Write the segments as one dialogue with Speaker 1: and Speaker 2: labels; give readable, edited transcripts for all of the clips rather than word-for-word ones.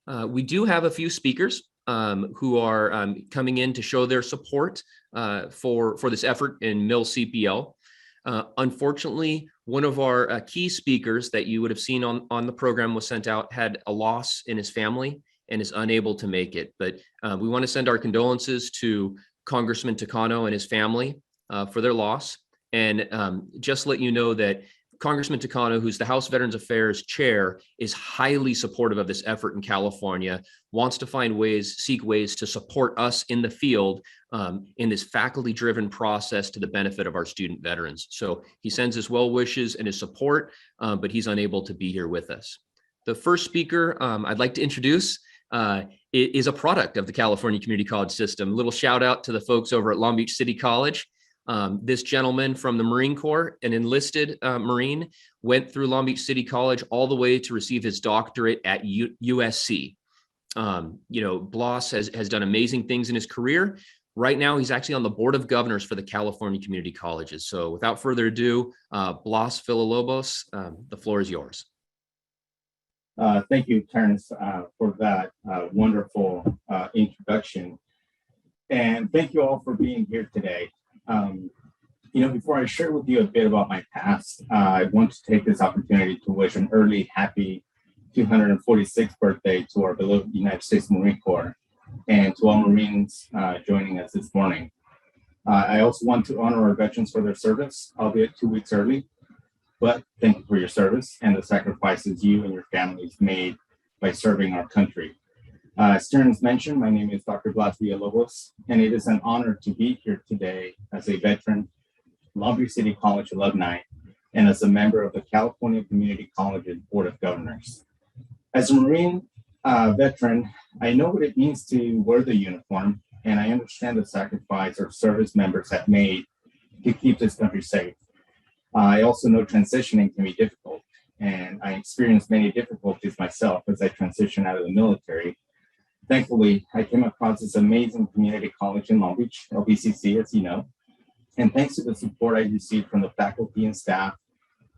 Speaker 1: We do have a few speakers who are coming in to show their support for this effort in MilCPL. Unfortunately, one of our key speakers that you would have seen on the program was sent out, had a loss in his family and is unable to make it. But we want to send our condolences to Congressman Takano and his family for their loss. And just let you know that Congressman Takano, who's the House Veterans Affairs chair, is highly supportive of this effort in California, wants to find ways, seek ways to support us in the field in this faculty-driven process to the benefit of our student veterans. So he sends his well wishes and his support, but he's unable to be here with us. The first speaker I'd like to introduce is a product of the California Community College system. A little shout out to the folks over at Long Beach City College. This gentleman from the Marine Corps, an enlisted Marine, went through Long Beach City College all the way to receive his doctorate at USC. Bloss has done amazing things in his career. Right now, he's actually on the board of governors for the California Community Colleges. So without further ado, Blas Villalobos, the floor is yours.
Speaker 2: Thank you, Terrence, for that wonderful introduction. And thank you all for being here today. Before I share with you a bit about my past, I want to take this opportunity to wish an early happy 246th birthday to our beloved United States Marine Corps and to all Marines joining us this morning. I also want to honor our veterans for their service, albeit 2 weeks early, but thank you for your service and the sacrifices you and your families made by serving our country. As Terrence mentioned, my name is Dr. Blas Villalobos, and it is an honor to be here today as a veteran, Long Beach City College alumni, and as a member of the California Community Colleges Board of Governors. As a Marine veteran, I know what it means to wear the uniform, and I understand the sacrifice our service members have made to keep this country safe. I also know transitioning can be difficult, and I experienced many difficulties myself as I transitioned out of the military. Thankfully, I came across this amazing community college in Long Beach, LBCC, as you know, and thanks to the support I received from the faculty and staff,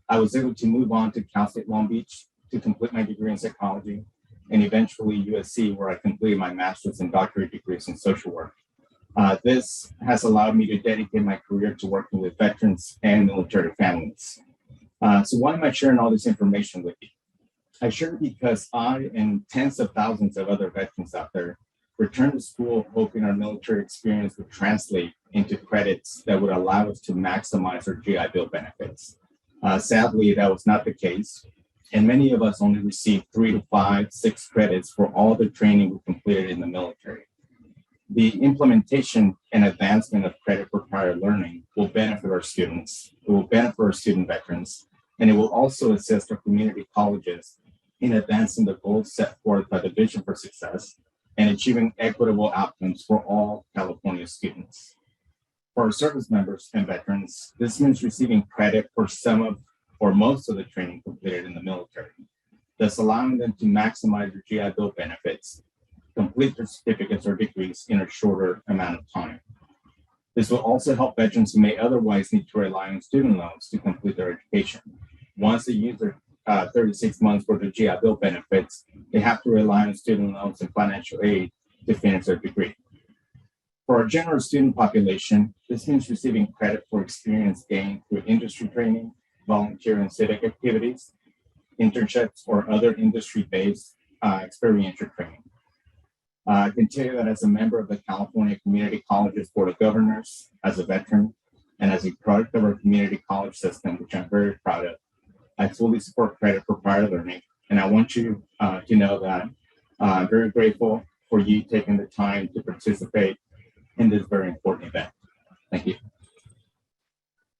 Speaker 2: I was able to move on to Cal State Long Beach to complete my degree in psychology, and eventually USC, where I completed my master's and doctorate degrees in social work. This has allowed me to dedicate my career to working with veterans and military families. So why am I sharing all this information with you? I share it because I and tens of thousands of other veterans out there returned to school hoping our military experience would translate into credits that would allow us to maximize our GI Bill benefits. Sadly, that was not the case, and many of us only received 3 to 5, 6 credits for all the training we completed in the military. The implementation and advancement of credit for prior learning will benefit our students, it will benefit our student veterans, and it will also assist our community colleges in advancing the goals set forth by the Vision for Success and achieving equitable outcomes for all California students. For our service members and veterans, this means receiving credit for some of or most of the training completed in the military, thus allowing them to maximize their GI Bill benefits, complete their certificates or degrees in a shorter amount of time. This will also help veterans who may otherwise need to rely on student loans to complete their education. Once they use their 36 months worth of GI Bill benefits, they have to rely on student loans and financial aid to finish their degree. For our general student population, this means receiving credit for experience gained through industry training, volunteer and civic activities, internships, or other industry-based experiential training. I can tell you that as a member of the California Community Colleges Board of Governors, as a veteran, and as a product of our community college system, which I'm very proud of, I fully support credit for prior learning, and I want you to know that I'm very grateful for you taking the time to participate in this very important event. Thank you.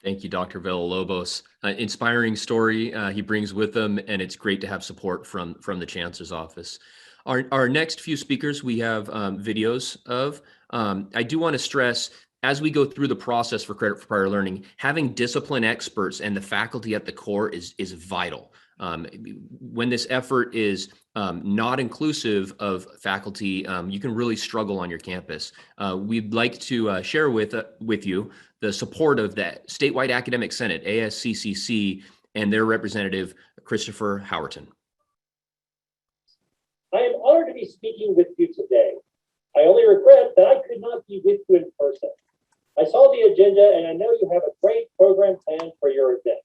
Speaker 1: Thank you, Dr. Villalobos. Inspiring story he brings with him, and it's great to have support from the Chancellor's Office. Our next few speakers we have videos of. I do want to stress, as we go through the process for credit for prior learning, having discipline experts and the faculty at the core is vital. When this effort is not inclusive of faculty, you can really struggle on your campus. We'd like to share with you the support of the Statewide Academic Senate, ASCCC, and their representative, Christopher Howerton.
Speaker 3: I am honored to be speaking with you today. I only regret that I could not be with you in person. I saw the agenda and I know you have a great program planned for your event.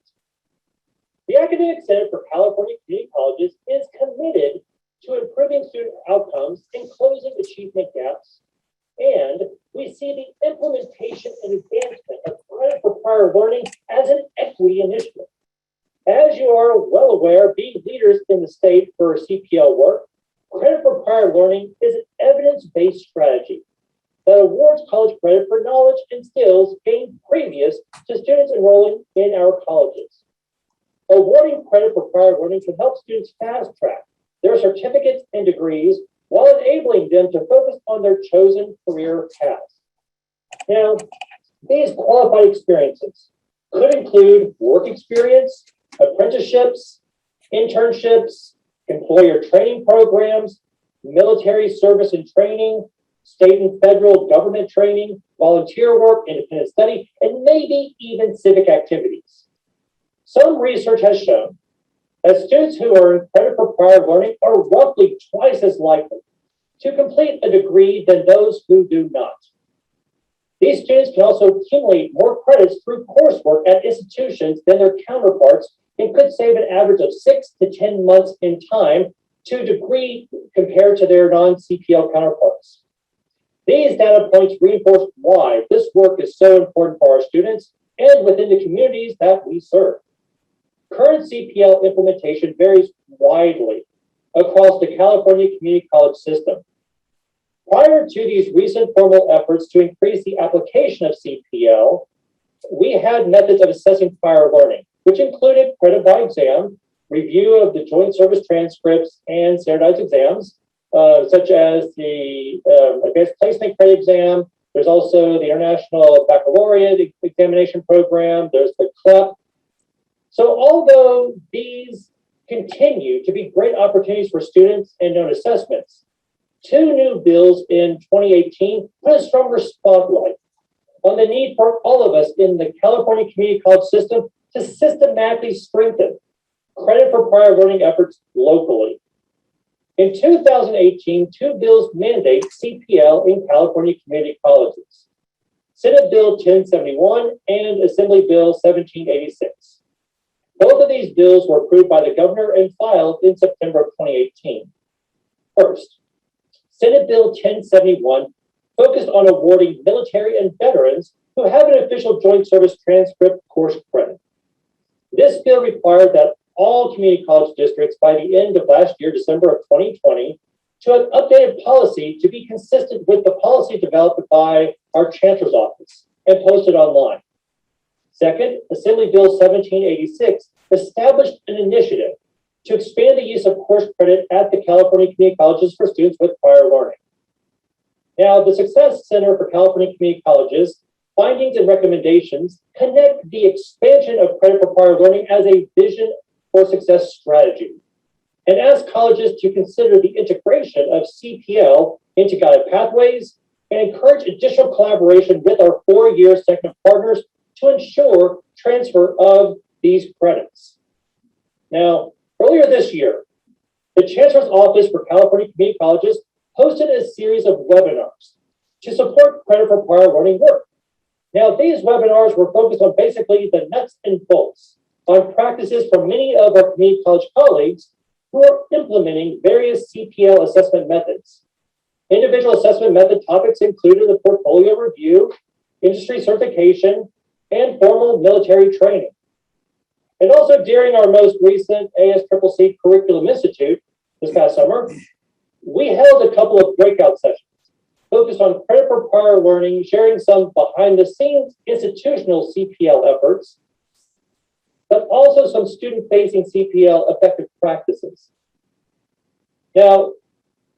Speaker 3: The Academic Senate for California Community Colleges is committed to improving student outcomes and closing achievement gaps. And we see the implementation and advancement of credit for prior learning as an equity initiative. As you are well aware, being leaders in the state for CPL work, credit for prior learning is an evidence-based strategy that awards college credit for knowledge and skills gained previous to students enrolling in our colleges. Awarding credit for prior learning can help students fast-track their certificates and degrees while enabling them to focus on their chosen career paths. Now, these qualified experiences could include work experience, apprenticeships, internships, employer training programs, military service and training, state and federal government training, volunteer work, independent study, and maybe even civic activities. Some research has shown that students who earn credit for prior learning are roughly twice as likely to complete a degree than those who do not. These students can also accumulate more credits through coursework at institutions than their counterparts and could save an average of 6 to 10 months in time to a degree compared to their non-CPL counterparts. These data points reinforce why this work is so important for our students and within the communities that we serve. Current CPL implementation varies widely across the California Community College system. Prior to these recent formal efforts to increase the application of CPL, we had methods of assessing prior learning, which included credit by exam, review of the joint service transcripts and standardized exams, such as the Advanced Placement Credit Exam. There's also the International Baccalaureate Examination Program. There's the CLEP. So although these continue to be great opportunities for students and known assessments, 2 new bills in 2018 put a stronger spotlight on the need for all of us in the California Community College system to systematically strengthen credit for prior learning efforts locally. In 2018, 2 bills mandate CPL in California community colleges: Senate Bill 1071 and Assembly Bill 1786. Both of these bills were approved by the governor and filed in September of 2018. First, Senate Bill 1071 focused on awarding military and veterans who have an official joint service transcript course credit. This bill required that all community college districts by the end of last year, December of 2020, to have updated policy to be consistent with the policy developed by our chancellor's office and posted online. Second, Assembly Bill 1786 established an initiative to expand the use of course credit at the California community colleges for students with prior learning. Now, the Success Center for California Community Colleges findings and recommendations connect the expansion of credit for prior learning as a vision for success strategy, and ask colleges to consider the integration of CPL into guided pathways and encourage additional collaboration with our 4-year segment partners to ensure transfer of these credits. Now, earlier this year, the Chancellor's Office for California Community Colleges hosted a series of webinars to support credit for prior learning work. Now, these webinars were focused on basically the nuts and bolts on practices from many of our community college colleagues who are implementing various CPL assessment methods. Individual assessment method topics included the portfolio review, industry certification, and formal military training. And also during our most recent ASCCC Curriculum Institute this past summer, we held a couple of breakout sessions focused on credit for prior learning, sharing some behind-the-scenes institutional CPL efforts, but also some student-facing CPL effective practices. Now,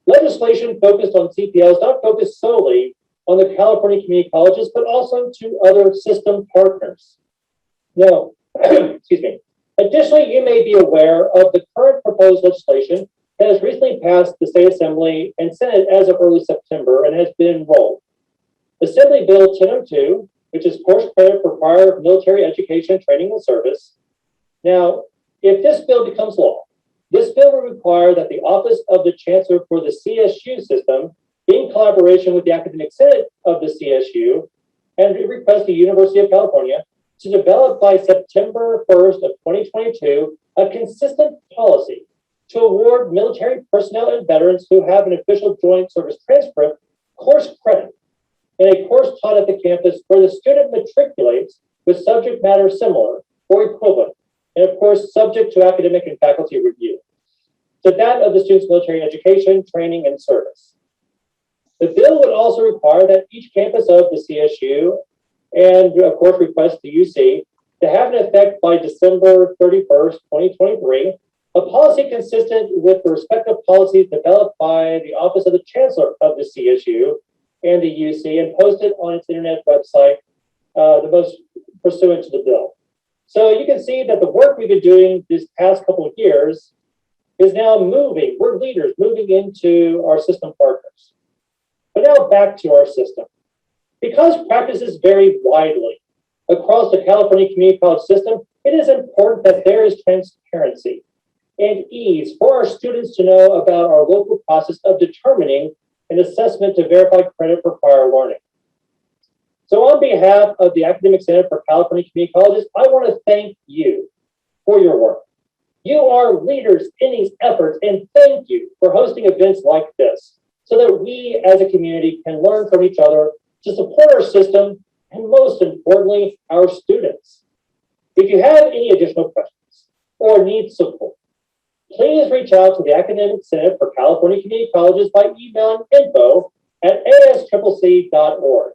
Speaker 3: legislation focused on CPL is not focused solely on the California community colleges, but also to other system partners. Now, excuse me. Additionally, you may be aware of the current proposed legislation that has recently passed the State Assembly and Senate as of early September and has been enrolled. Assembly Bill 1002, which is course credit for prior military education, training, and service. Now, if this bill becomes law, This bill will require that the Office of the Chancellor for the CSU system, in collaboration with the Academic Senate of the CSU, and request the University of California to develop by September 1st of 2022 a consistent policy to award military personnel and veterans who have an official joint service transcript course credit in a course taught at the campus where the student matriculates with subject matter similar or equivalent, and of course, subject to academic and faculty review, to that of the student's military education, training, and service. The bill would also require that each campus of the CSU, and of course request the UC, to have an effect by December 31st, 2023, a policy consistent with the respective policies developed by the Office of the Chancellor of the CSU and the UC and posted on its internet website, the most pursuant to the bill. So you can see that the work we've been doing this past couple of years is now moving. We're leaders moving into our system partners. But now back to our system. Because practices vary widely across the California Community College system, it is important that there is transparency and ease for our students to know about our local process of determining an assessment to verify credit for prior learning. So on behalf of the Academic Senate for California Community Colleges, I want to thank you for your work. You are leaders in these efforts, and thank you for hosting events like this so that we as a community can learn from each other to support our system and, most importantly, our students. If you have any additional questions or need support, please reach out to the Academic Senate for California Community Colleges by emailing info@asccc.org.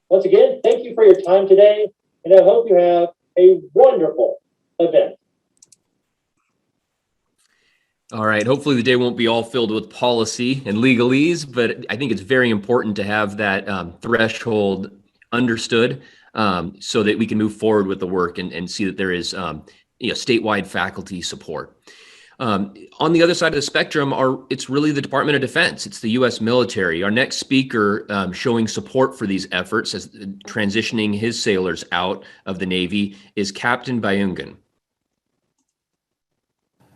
Speaker 3: Once again, thank you for your time today, and I hope you have a wonderful event.
Speaker 1: All right. Hopefully the day won't be all filled with policy and legalese, but I think it's very important to have that threshold understood so that we can move forward with the work and see that there is statewide faculty support. On the other side of the spectrum, it's really the Department of Defense. It's the U.S. military. Our next speaker showing support for these efforts as transitioning his sailors out of the Navy is Captain Bayungan.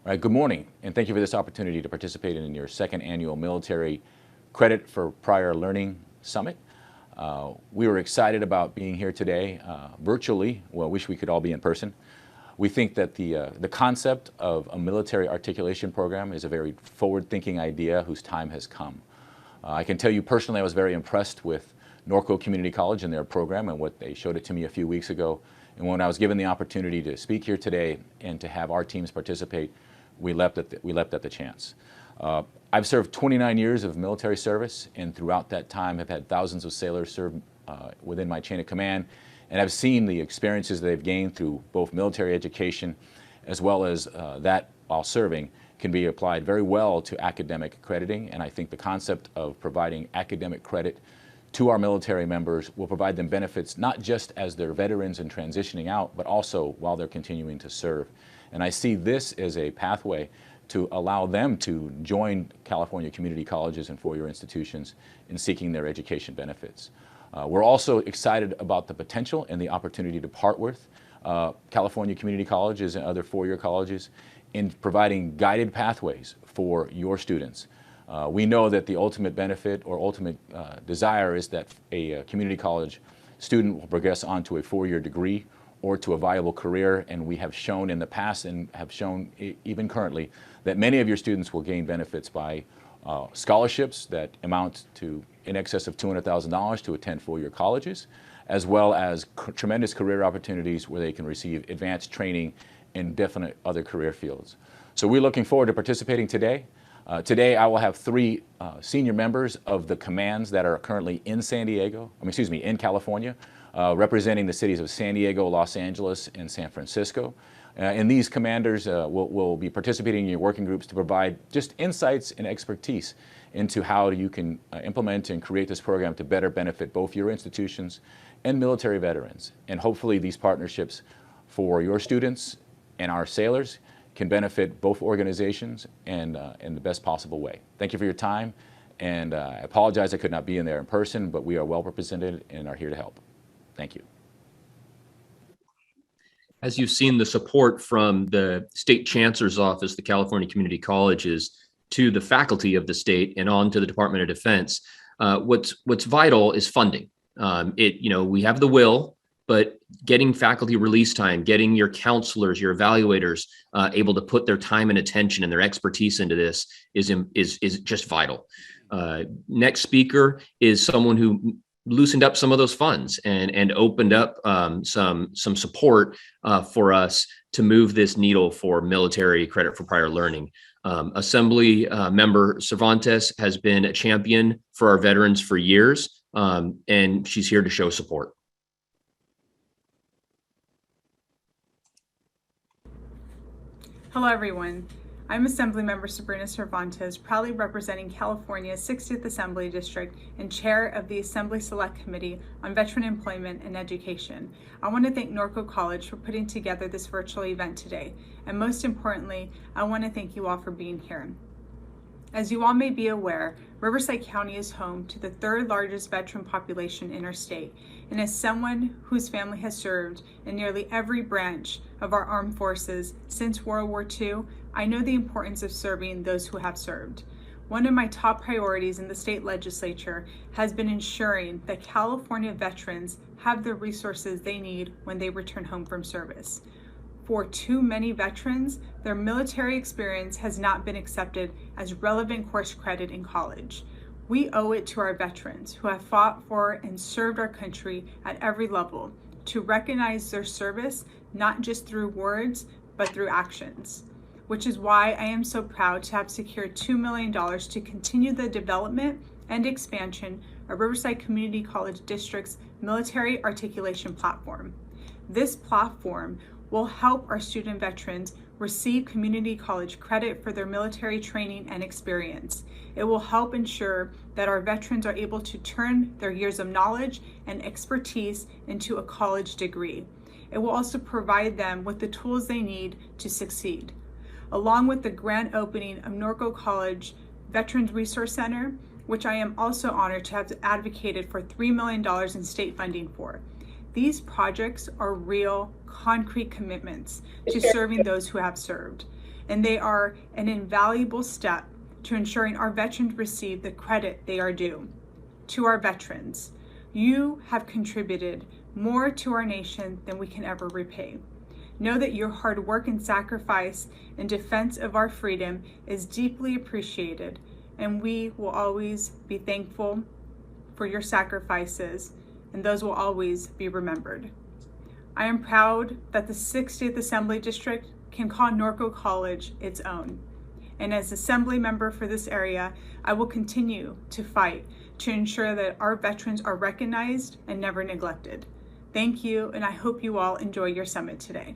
Speaker 4: All right, good morning, and thank you for this opportunity to participate in your second annual Military Credit for Prior Learning Summit. We were excited about being here today virtually. Well, wish we could all be in person. We think that the concept of a military articulation program is a very forward-thinking idea whose time has come. I can tell you personally, I was very impressed with Norco Community College and their program and what they showed it to me a few weeks ago. And when I was given the opportunity to speak here today and to have our teams participate, we leapt at the chance. I've served 29 years of military service, and throughout that time have had thousands of sailors serve within my chain of command, and I've seen the experiences they've gained through both military education as well as that while serving can be applied very well to academic accrediting, and I think the concept of providing academic credit to our military members will provide them benefits not just as they're veterans and transitioning out, but also while they're continuing to serve. And I see this as a pathway to allow them to join California community colleges and four-year institutions in seeking their education benefits. We're also excited about the potential and the opportunity to partner with California community colleges and other four-year colleges in providing guided pathways for your students. We know that the ultimate benefit or ultimate desire is that a community college student will progress on to a four-year degree or to a viable career, and we have shown in the past and have shown even currently that many of your students will gain benefits by scholarships that amount to in excess of $200,000 to attend four-year colleges, as well as tremendous career opportunities where they can receive advanced training in definite other career fields. So we're looking forward to participating today. Today I will have three senior members of the commands that are currently in in California, representing the cities of San Diego, Los Angeles, and San Francisco. And these commanders will be participating in your working groups to provide just insights and expertise into how you can implement and create this program to better benefit both your institutions and military veterans. And hopefully these partnerships for your students and our sailors can benefit both organizations and in the best possible way. Thank you for your time, and I apologize I could not be in there in person, but we are well represented and are here to help. Thank you.
Speaker 1: As you've seen, the support from the state chancellor's office, the California Community Colleges, to the faculty of the state and on to the Department of Defense. What's vital is funding. We have the will, but getting faculty release time, getting your counselors, your evaluators able to put their time and attention and their expertise into this is just vital. Next speaker is someone who loosened up some of those funds and opened up some support for us to move this needle for military credit for prior learning. Assembly member Cervantes has been a champion for our veterans for years, and she's here to show support.
Speaker 5: Hello, everyone. I'm Assemblymember Sabrina Cervantes, proudly representing California's 60th Assembly District and Chair of the Assembly Select Committee on Veteran Employment and Education. I want to thank Norco College for putting together this virtual event today. And most importantly, I want to thank you all for being here. As you all may be aware, Riverside County is home to the third largest veteran population in our state. And as someone whose family has served in nearly every branch of our armed forces since World War II, I know the importance of serving those who have served. One of my top priorities in the state legislature has been ensuring that California veterans have the resources they need when they return home from service. For too many veterans, their military experience has not been accepted as relevant course credit in college. We owe it to our veterans who have fought for and served our country at every level to recognize their service, not just through words, but through actions. Which is why I am so proud to have secured $2 million to continue the development and expansion of Riverside Community College District's Military Articulation Platform. This platform will help our student veterans receive community college credit for their military training and experience. It will help ensure that our veterans are able to turn their years of knowledge and expertise into a college degree. It will also provide them with the tools they need to succeed. Along with the grand opening of Norco College Veterans Resource Center, which I am also honored to have advocated for $3 million in state funding for. These projects are real, concrete commitments to serving those who have served, and they are an invaluable step to ensuring our veterans receive the credit they are due. To our veterans, you have contributed more to our nation than we can ever repay. Know that your hard work and sacrifice in defense of our freedom is deeply appreciated, and we will always be thankful for your sacrifices, and those will always be remembered. I am proud that the 60th Assembly District can call Norco College its own. And as Assembly member for this area, I will continue to fight to ensure that our veterans are recognized and never neglected. Thank you, and I hope you all enjoy your summit today.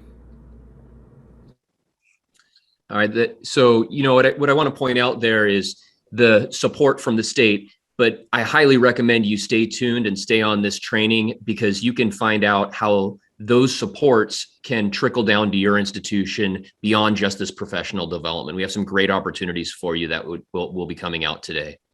Speaker 1: All right. So, what I want to point out there is the support from the state, but I highly recommend you stay tuned and stay on this training because you can find out how those supports can trickle down to your institution beyond just this professional development. We have some great opportunities for you that will be coming out today.